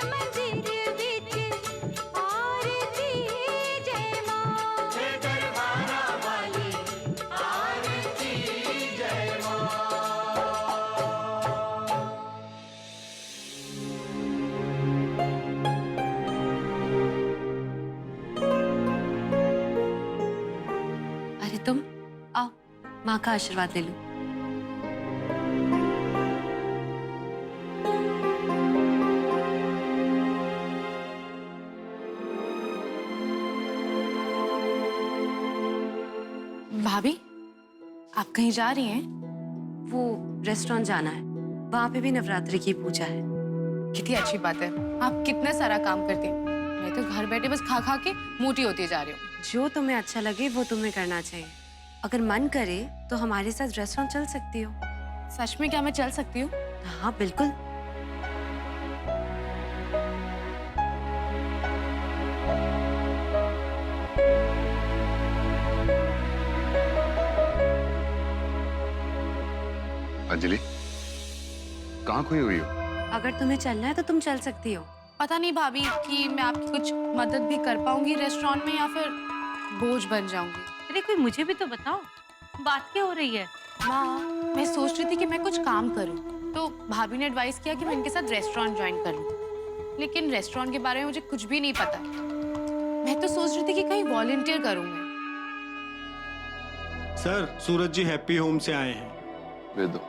मंदिर बिच आरती जय मां, हे दरबारा वाली आरती जय मां। अरे तुम आओ, माँ का आशीर्वाद ले लो। भाभी, आप कहीं जा रही हैं? वो रेस्टोरेंट जाना है, वहाँ पे भी नवरात्रि की पूजा है। कितनी अच्छी बात है, आप कितना सारा काम करती हैं। मैं तो घर बैठे बस खा खा के मोटी होती जा रही हूँ। जो तुम्हें अच्छा लगे वो तुम्हें करना चाहिए। अगर मन करे तो हमारे साथ रेस्टोरेंट चल सकती हो। सच में क्या मैं चल सकती हूँ? हाँ बिल्कुल। अंजलि, कहाँ खोई हुई हो? अगर तुम्हें चलना है तो तुम चल सकती हो। पता नहीं भाभी कि मैं आपकी कुछ मदद भी कर पाऊंगी रेस्टोरेंट में या फिर बोझ बन जाऊंगी। अरे कोई मुझे भी तो बताओ, बात क्या हो रही है? माँ, मैं सोच रही थी कि मैं कुछ काम करूं, तो भाभी ने एडवाइस किया कि मैं इनके साथ रेस्टोरेंट ज्वाइन कर लूं। लेकिन रेस्टोरेंट के बारे में मुझे कुछ भी नहीं पता। मैं तो सोच रही थी कि कहीं वॉलंटियर करूं मैं। सर, सूरज जी हैप्पी होम से आए हैं। दे दो।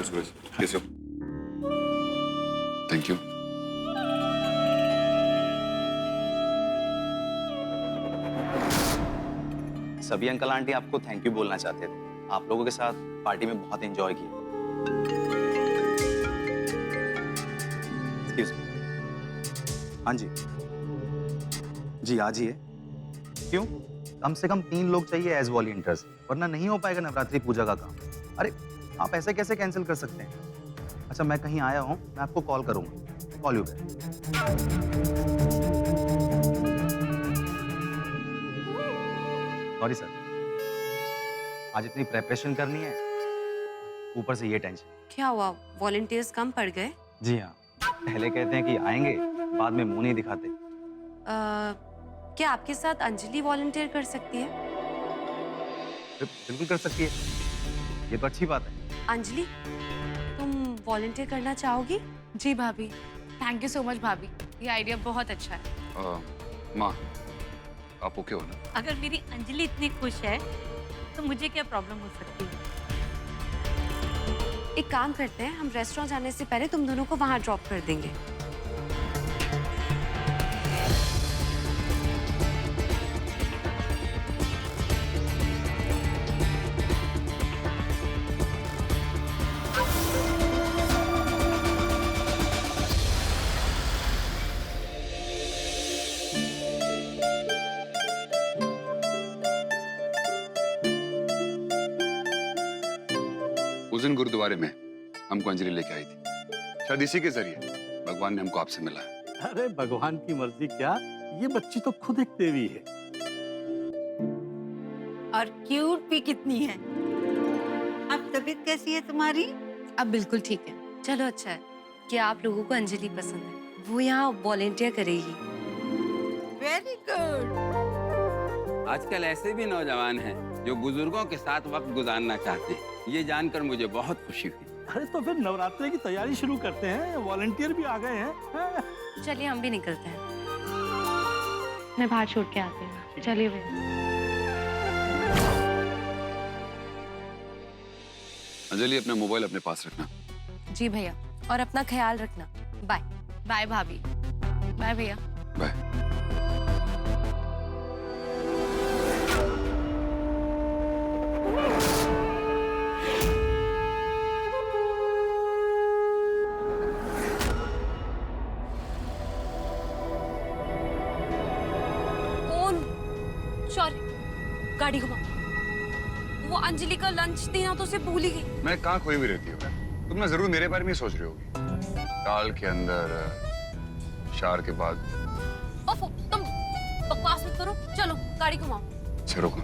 सूरज, कैसे हो? Thank you. सभी अंकल आंटी आपको थैंक यू बोलना चाहते थे। आप लोगों के साथ पार्टी में बहुत एंजॉय किया। Excuse me. हाँ जी जी, आज ही है। क्यों? कम से कम 3 लोग चाहिए एज वॉलंटियर्स, वरना नहीं हो पाएगा नवरात्रि पूजा का काम। अरे आप ऐसे कैसे कैंसिल कर सकते हैं? अच्छा, मैं कहीं आया हूँ, मैं आपको कॉल करूंगा। Call you back. Sorry sir, आज इतनी प्रेपरेशन करनी है, ऊपर से ये टेंशन। क्या हुआ, वॉलंटियर्स कम पड़ गए? जी हाँ, पहले कहते हैं कि आएंगे, बाद में मुंह नहीं दिखाते। क्या आपके साथ अंजलि वॉलंटियर कर सकती है? बिल्कुल कर सकती है, ये तो अच्छी बात है। अंजलि, तुम वॉलंटियर करना चाहोगी? जी भाभी, थैंक यू सो मच भाभी, ये आइडिया बहुत अच्छा है। माँ, आप ओके हो ना? अगर मेरी अंजलि इतनी खुश है तो मुझे क्या प्रॉब्लम हो सकती है? एक काम करते हैं, हम रेस्टोरेंट जाने से पहले तुम दोनों को वहां ड्रॉप कर देंगे। उस दिन गुरुद्वारे में हमको अंजलि लेके आई थी, शायद इसी के जरिए भगवान ने हमको आपसे मिला है। अरे भगवान की मर्जी क्या, ये बच्ची तो खुद एक देवी है। और क्यूट भी कितनी है। अब तबीयत कैसी है तुम्हारी? अब बिल्कुल ठीक है। चलो अच्छा है कि आप लोगों को अंजलि पसंद है, वो यहाँ वॉलंटियर करेगी। Very good. आजकल ऐसे भी नौजवान हैं जो बुजुर्गों के साथ वक्त गुजारना चाहते हैं। ये जानकर मुझे बहुत खुशी हुई। अरे तो फिर नवरात्रि की तैयारी शुरू करते हैं, वॉलंटियर भी आ गए हैं। चलिए हम भी निकलते हैं। मैं बाहर छोड़ के आती हूँ। चलिए भैया। अंजलि, अपना मोबाइल अपने पास रखना। जी भैया, और अपना ख्याल रखना। बाय। बाय भाभी। बाय भैया। बाय। गाड़ी घुमा। वो अंजलि का लंच देना तो उसे भूल ही गई। मैं कहाँ खोई हुई रहती हूँ? तुम ना जरूर मेरे बारे में सोच रही होगी। काल के अंदर 4 के बाद। ओफो, तुम बकवास मत करो, चलो गाड़ी घुमाओ। अच्छा रुको।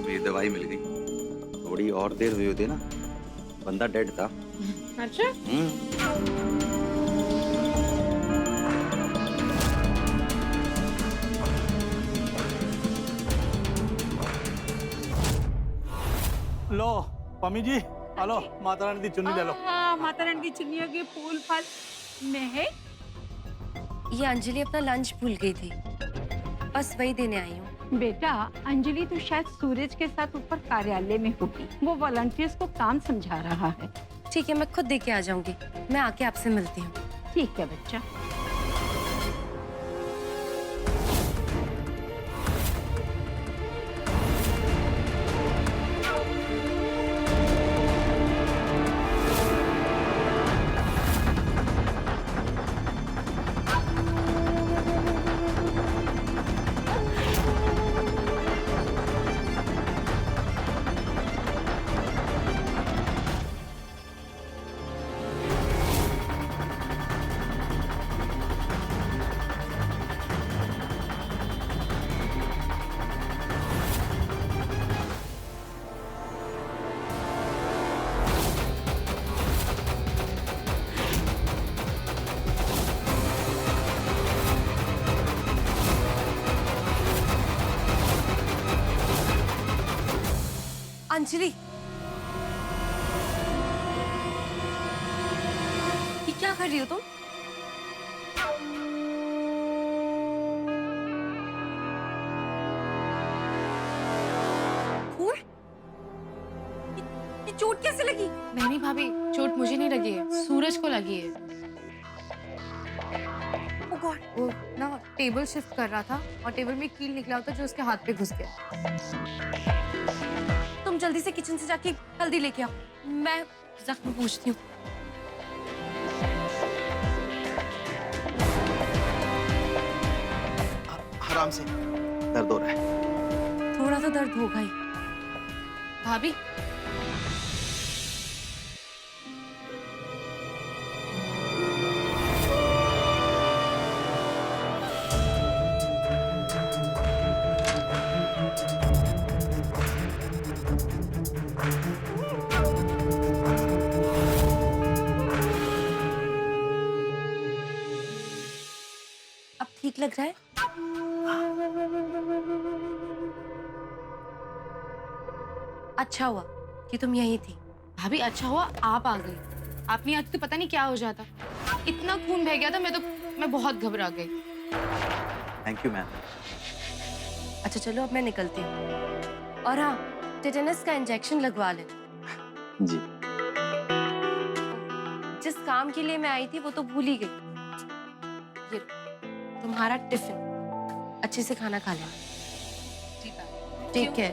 ये दवाई मिल गई। थोड़ी और देर हुई होती ना, बंदा डेड था। अच्छा? लो पम्मी जी, हेलो माता रानी दी चुन्नी ले लो। हाँ, माता रानी की चुन्नियों के फूल फल में है। ये अंजलि अपना लंच भूल गई थी, बस वही देने आई हूँ। बेटा, अंजलि तो शायद सूरज के साथ ऊपर कार्यालय में होगी। वो वॉलंटियर्स को काम समझा रहा है। ठीक है, मैं खुद दे के आ जाऊंगी। मैं आके आपसे मिलती हूँ। ठीक है बच्चा। अंजलि, ये क्या कर रही हो तुम? खून? ये चोट कैसे लगी? नहीं भाभी, चोट मुझे नहीं लगी है, सूरज को लगी है। ओह गॉड। वो ना टेबल शिफ्ट कर रहा था और टेबल में कील निकला होता जो उसके हाथ पे घुस गया। तुम जल्दी से किचन से जाके हल्दी लेके आओ, मैं जख्म पूछती हूँ। आराम से, दर्द हो रहा है। थोड़ा तो दर्द होगा ही। भाभी, अब ठीक लग रहा है? अच्छा हुआ कि तुम यहीं थी। भाभी अच्छा हुआ आप आ गई। आप नहीं आती तो पता नहीं क्या हो जाता। इतना खून बह गया था, मैं बहुत घबरा गई। Thank you ma'am. अच्छा चलो, अब मैं निकलती हूँ। और हाँ, टेटेनस का इंजेक्शन लगवा लें। जी। जिस काम के लिए मैं आई थी वो तो भूल ही गई। ये तुम्हारा टिफिन, अच्छे से खाना खा लेना। Take care.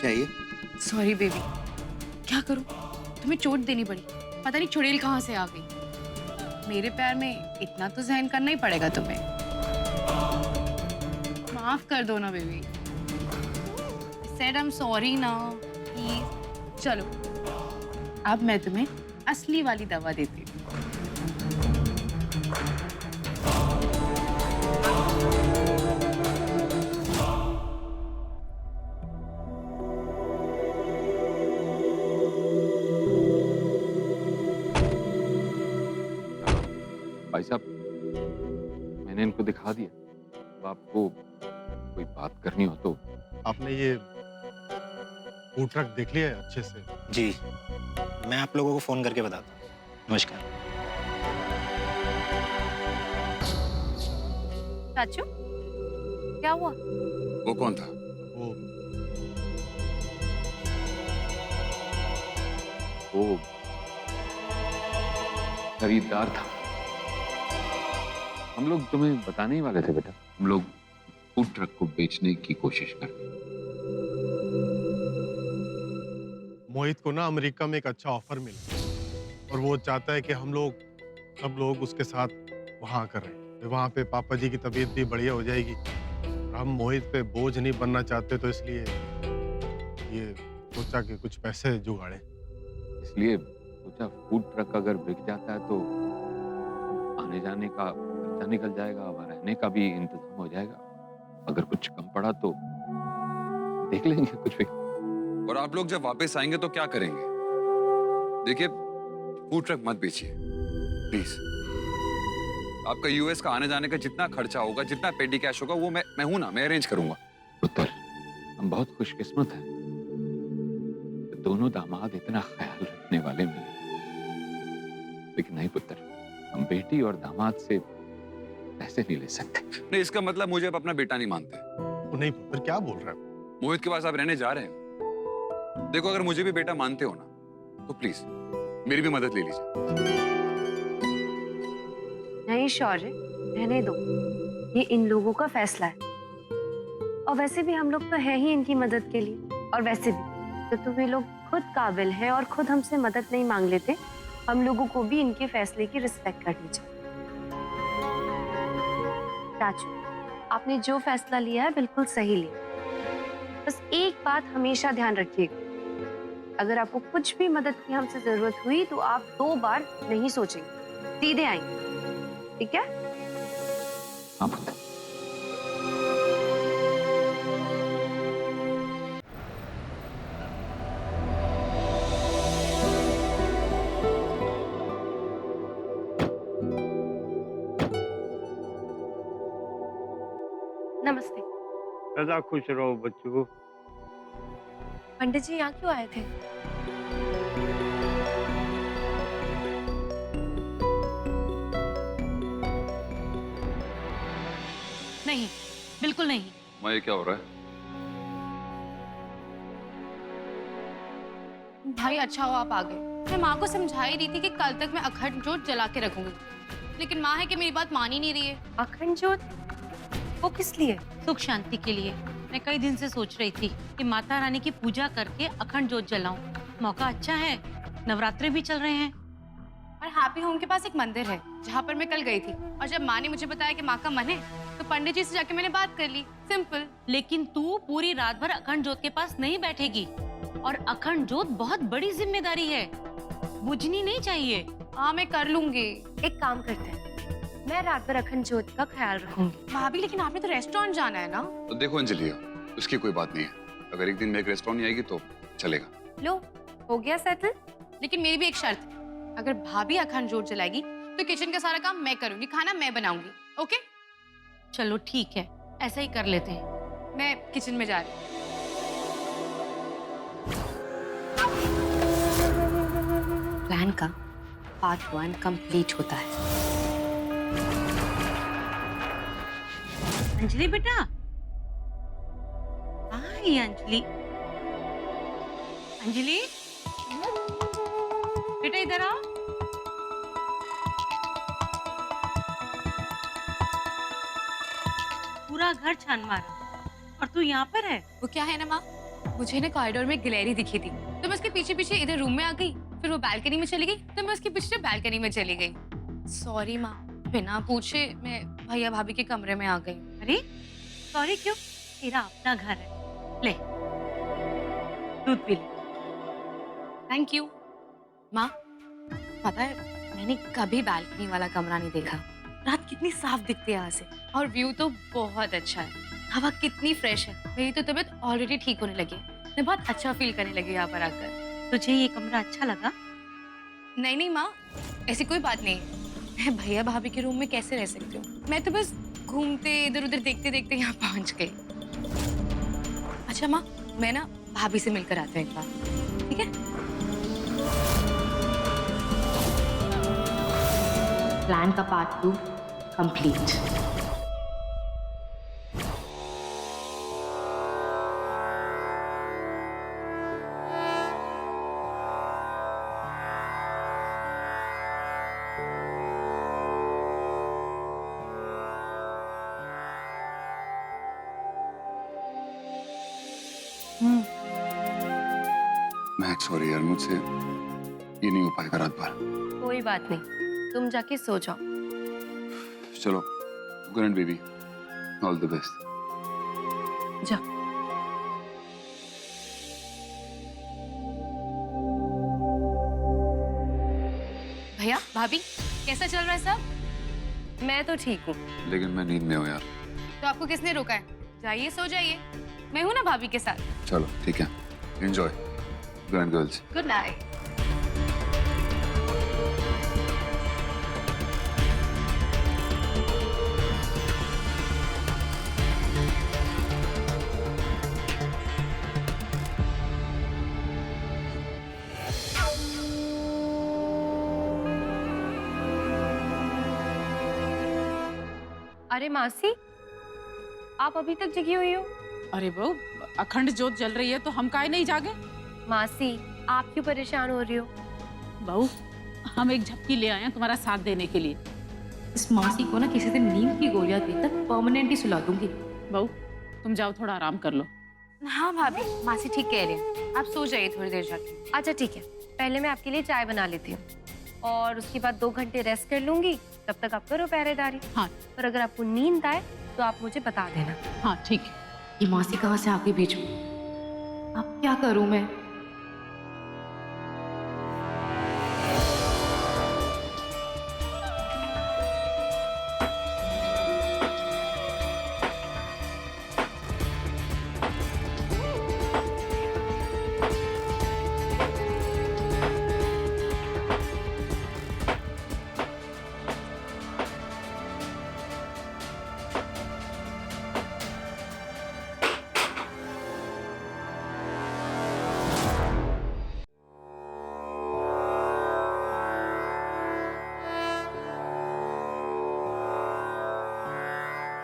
क्या ये? सॉरी बेबी, क्या करूं? तुम्हें चोट देनी पड़ी। पता नहीं चुड़ैल कहाँ से आ गई। मेरे पैर में इतना तो सहन करना ही पड़ेगा तुम्हें। माफ कर दो ना baby. Said I am sorry ना, प्लीज। चलो, अब मैं तुम्हें असली वाली दवा देती हूँ। भाई साहब, मैंने इनको दिखा दिया। अब आपको कोई बात करनी हो तो। आपने ये फूड ट्रक देख लिया है अच्छे से? जी, मैं आप लोगों को फोन करके बताता हूँ। नमस्कार। चाचू, क्या हुआ? वो कौन था? वो खरीदार था। हम लोग तुम्हें बताने ही वाले थे बेटा। हम लोग फूड ट्रक को बेचने की कोशिश कर रहे हैं। मोहित को ना अमेरिका में एक अच्छा ऑफर मिला। और वो चाहता है कि हम लोग सब लोग उसके साथ वहाँ करें। वहाँ पे पापा जी की तबीयत भी बढ़िया हो जाएगी। हम मोहित पे बोझ नहीं बनना चाहते, तो इसलिए ये सोचा कि कुछ पैसे जुगाड़े। इसलिए सोचा फूड ट्रक अगर बिक जाता है तो आने जाने का खर्चा निकल जाएगा, वहाँ रहने का भी इंतजाम हो जाएगा। अगर कुछ कम पड़ा तो देख लेंगे कुछ भी। और आप लोग जब वापस आएंगे तो क्या करेंगे? देखिए, फूड ट्रक मत बेचिए प्लीज। आपका यूएस का आने जाने का जितना खर्चा होगा, जितना पेटी कैश होगा, वो मैं हूं ना, मैं अरेंज करूंगा। पुत्र, हम बहुत खुशकिस्मत हैं, दोनों दामाद इतना ख्याल रखने वाले मिले। लेकिन नहीं पुत्र, हम बेटी और दामाद से पैसे नहीं ले सकते। नहीं, इसका मतलब मुझे अब अपना बेटा नहीं मानते। नहीं पुत्र, क्या बोल रहा है? मोहित के पास आप रहने जा रहे हैं। देखो, अगर मुझे भी बेटा मानते हो ना, तो प्लीज मेरी भी मदद ले लीजिए। नहीं शौर्य, रहने दो, ये इन लोगों का फैसला है। और वैसे भी हम लोग तो है ही इनकी मदद के लिए। और वैसे भी तो तुम्हें लोग खुद काबिल हैं और खुद हमसे मदद नहीं मांग लेते, हम लोगों को भी इनके फैसले की रिस्पेक्ट करनी चाहिए। चाचू, आपने जो फैसला लिया है बिल्कुल सही लिया। बस एक बात हमेशा ध्यान रखिएगा, अगर आपको कुछ भी मदद की हमसे जरूरत हुई तो आप 2 बार नहीं सोचेंगे, सीधे आएंगे, ठीक है? हाँ पुत्र। नमस्ते। सदा खुश रहो बच्चों। पंडित जी यहाँ क्यों आए थे? नहीं, बिल्कुल नहीं। माँ, ये क्या हो रहा है? भाई अच्छा हो आप आ गए। मैं माँ को समझा ही रही थी कि कल तक मैं अखंड जोत जला के रखूंगी, लेकिन माँ है कि मेरी बात मान ही नहीं रही है। अखंड ज्योत? वो किस लिए? सुख शांति के लिए। मैं कई दिन से सोच रही थी कि माता रानी की पूजा करके अखंड जोत जलाऊं। मौका अच्छा है, नवरात्रे भी चल रहे हैं। और हैप्पी होम के पास एक मंदिर है जहाँ पर मैं कल गई थी, और जब माँ ने मुझे बताया कि माँ का मन है तो पंडित जी से जाके मैंने बात कर ली, सिंपल। लेकिन तू पूरी रात भर अखंड जोत के पास नहीं बैठेगी, और अखंड जोत बहुत बड़ी जिम्मेदारी है, बुझनी नहीं चाहिए। हाँ मैं कर लूंगी। एक काम करते हैं, मैं रात भर अखंड ज्योत का ख्याल रखूंगी। भाभी लेकिन आपने तो रेस्टोरेंट जाना है ना? तो देखो अंजलि, उसकी कोई बात नहीं है। अगर एक दिन मैं एक रेस्टोरेंट नहीं आएगी तो चलेगा। लो, हो गया सेटल। लेकिन मेरी भी एक शर्त है, अगर भाभी अखंड जोत जलाएगी तो किचन का सारा काम मैं करूंगी, खाना मैं बनाऊंगी। ओके? चलो ठीक है, ऐसा ही कर लेते हैं। मैं किचन में जा रही हूँ। प्लान का पार्ट 1 कंप्लीट होता है। अंजलि बेटा, हाय अंजलि। अंजलि बेटा इधर आओ। पूरा घर छान मारा और तू यहाँ पर है? वो क्या है ना माँ, मुझे ना कॉरिडोर में गैलरी दिखी थी तो मैं उसके पीछे पीछे इधर रूम में आ गई, फिर वो बालकनी में चली गई तो मैं उसके पीछे बालकनी में चली गई। सॉरी माँ, बिना पूछे मैं भैया भाभी के कमरे में आ गई। अरे सॉरी क्यों, तेरा अपना घर है। ले दूध पी ले। Thank you. माँ पता है, मैंने कभी बालकनी वाला कमरा नहीं देखा। रात कितनी साफ दिखती है यहाँ से, और व्यू तो बहुत अच्छा है। हवा कितनी फ्रेश है। मेरी तो तबीयत ऑलरेडी ठीक होने लगी है, मैं बहुत अच्छा फील करने लगी यहाँ पर आकर। तुझे ये कमरा अच्छा लगा? नहीं नहीं माँ, ऐसी कोई बात नहीं। मैं भैया भाभी के रूम में कैसे रह सकती हूँ? मैं तो बस घूमते इधर उधर देखते देखते यहाँ पहुँच गई। अच्छा माँ, मैं ना भाभी से मिलकर आती हूँ एक बार, ठीक है? प्लान का पार्ट 2 कंप्लीट। मैक्स, सॉरी यार, मुझसे ये नहीं हो पाएगा रात भर। कोई बात नहीं, तुम जाके सो जाओ। चलो, good night baby, all the best. जा। भैया, भाभी, कैसा चल रहा है सब? मैं तो ठीक हूँ। लेकिन मैं नींद में हूँ यार। तो आपको किसने रोका है? जाइए, सो जाइए। मैं हूं ना भाभी के साथ। चलो ठीक है, enjoy. Good night girls. Good night. अरे मासी, आप अभी तक जगी हुई हो? अरे बहू, अखंड जोत जल रही है तो हम काहे नहीं जागे? मासी, आप क्यों परेशान हो रही हो? बहू, हम एक झपकी ले आए हैं तुम्हारा साथ देने के लिए। इस मासी को ना किसी दिन नींद की गोलियां देकर परमानेंट ही सुला दूंगी। बहू, तुम जाओ, थोड़ा आराम कर लो। हाँ भाभी, मासी ठीक कह रही है। आप सो जाइए थोड़ी देर जाके। अच्छा ठीक है, पहले मैं आपके लिए चाय बना लेती हूँ और उसके बाद 2 घंटे रेस्ट कर लूंगी। तब तक आप करो पहरेदारी। हाँ। और अगर आपको नींद आए तो आप मुझे बता देना। हाँ ठीक है। ये मासी कहाँ से आके भेजूं? अब क्या करूं मैं?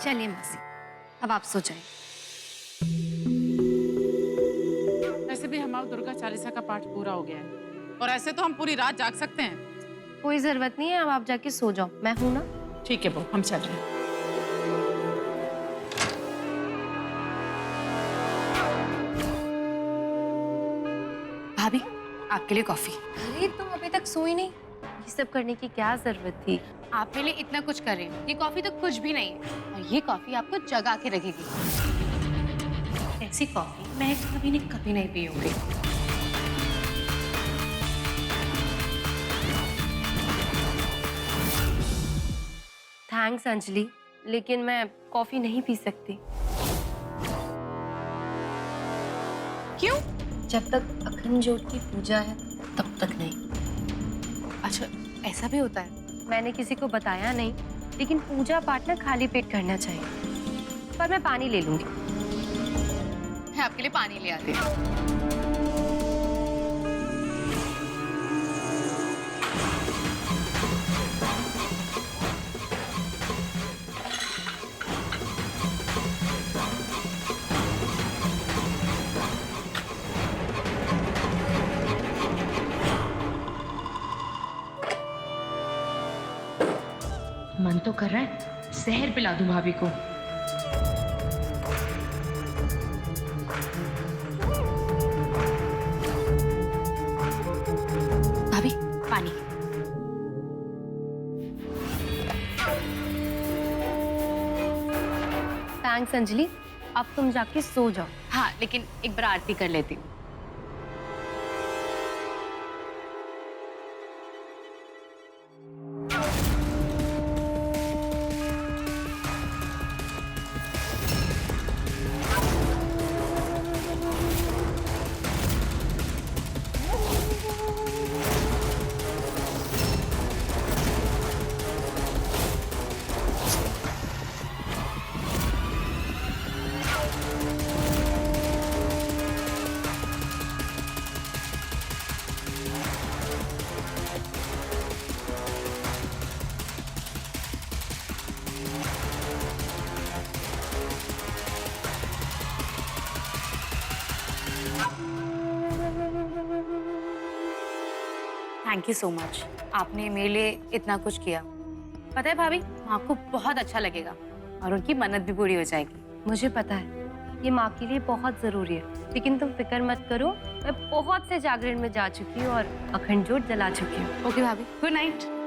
चलिए मासी, अब आप सो जाइए। ऐसे भी हमारा दुर्गा चालीसा का पाठ पूरा हो गया है और ऐसे तो हम पूरी रात जाग सकते हैं। कोई जरूरत नहीं है, अब आप जाके सो जाओ, मैं हूं ना। ठीक है बहू, हम चल रहे हैं। भाभी, आपके लिए कॉफी। अरे तुम अभी तक सोई नहीं? ये सब करने की क्या जरूरत थी? आप मेरे लिए इतना कुछ कर रहे हैं। ये कॉफी तो कुछ भी नहीं है और ये कॉफी आपको जगा के रखेगी। ऐसी कॉफी मैं कभी नहीं पी होंगी। थैंक्स अंजलि, लेकिन मैं कॉफी नहीं पी सकती। क्यों? जब तक अखंड जोत की पूजा है तब तक नहीं। अच्छा, ऐसा भी होता है? मैंने किसी को बताया नहीं, लेकिन पूजा पाठ ना खाली पेट करना चाहिए। पर मैं पानी ले लूंगी। मैं आपके लिए पानी ले आती हूँ। मन तो कर रहा है जहर पिला दूं भाभी को। भाभी, पानी। थैंक्स अंजलि, अब तुम जाके सो जाओ। हाँ, लेकिन एक बार आरती कर लेती हूँ। थैंक यू सो मच, आपने मेरे लिए इतना कुछ किया। पता है भाभी, माँ को बहुत अच्छा लगेगा और उनकी मन्नत भी पूरी हो जाएगी। मुझे पता है ये माँ के लिए बहुत जरूरी है, लेकिन तुम फिक्र मत करो, मैं बहुत से जागरण में जा चुकी हूँ और अखंड ज्योत जला चुकी हूँ। ओके भाभी, गुड नाइट।